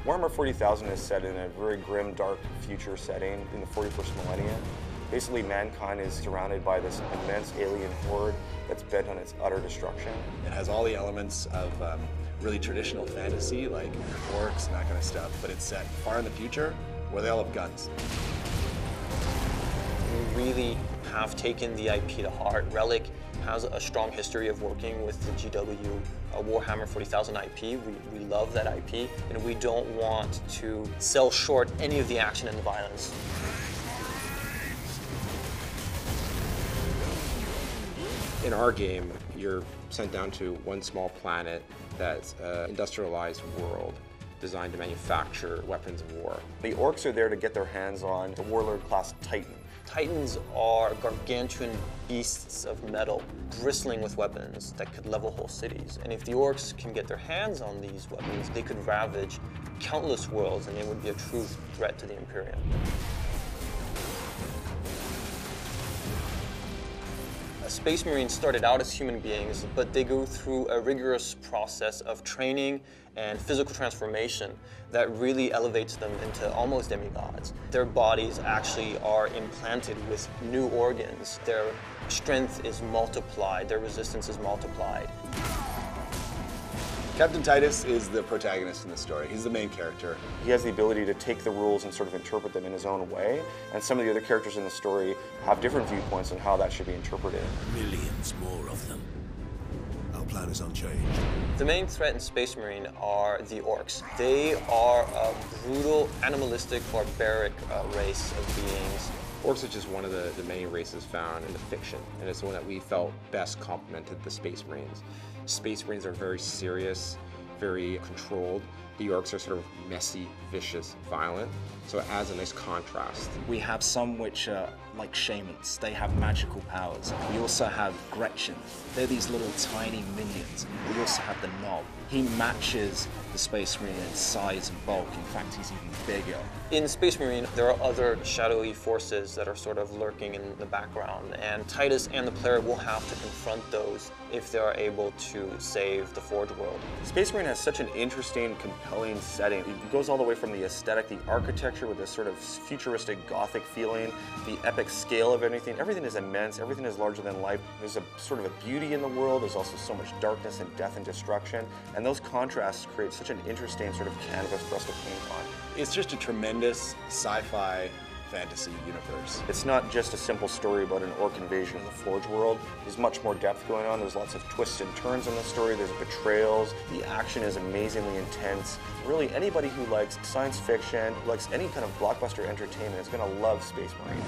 Warhammer 40,000 is set in a very grim, dark future setting in the 41st millennium. Basically, mankind is surrounded by this immense alien horde that's bent on its utter destruction. It has all the elements of really traditional fantasy, like orcs and that kind of stuff, but it's set far in the future where they all have guns. We really have taken the IP to heart. Relic has a strong history of working with the GW Warhammer 40,000 IP. We love that IP, and we don't want to sell short any of the action and the violence. In our game, you're sent down to one small planet that's an industrialized world designed to manufacture weapons of war. The orcs are there to get their hands on the warlord-class Titan. Titans are gargantuan beasts of metal, bristling with weapons that could level whole cities. And if the orcs can get their hands on these weapons, they could ravage countless worlds, and they would be a true threat to the Imperium. Space Marines started out as human beings, but they go through a rigorous process of training and physical transformation that really elevates them into almost demigods. Their bodies actually are implanted with new organs. Their strength is multiplied, their resistance is multiplied. Captain Titus is the protagonist in the story. He's the main character. He has the ability to take the rules and sort of interpret them in his own way, and some of the other characters in the story have different viewpoints on how that should be interpreted. Millions more of them. Our plan is unchanged. The main threat in Space Marine are the orcs. They are a brutal, animalistic, barbaric race of beings. Orcs is just one of the many races found in the fiction, and it's the one that we felt best complemented the Space Marines. Space Marines are very serious, very controlled. The orcs are sort of messy, vicious, violent, so it adds a nice contrast. We have some which are like shamans. They have magical powers. We also have Gretchen. They're these little tiny minions. We also have the Knob. He matches the Space Marine in size and bulk. In fact, he's even bigger. In Space Marine, there are other shadowy forces that are sort of lurking in the background, and Titus and the player will have to confront those if they are able to save the Forge world. Space Marine has such an interesting, compelling setting. It goes all the way from the aesthetic, the architecture with this sort of futuristic Gothic feeling, the epic scale of everything. Everything is immense, everything is larger than life. There's a sort of a beauty in the world, there's also so much darkness and death and destruction, and those contrasts create such an interesting sort of canvas for us to paint on. It's just a tremendous sci-fi fantasy universe. It's not just a simple story about an orc invasion of the Forge world. There's much more depth going on. There's lots of twists and turns in the story. There's betrayals. The action is amazingly intense. Really, anybody who likes science fiction, who likes any kind of blockbuster entertainment is going to love Space Marine.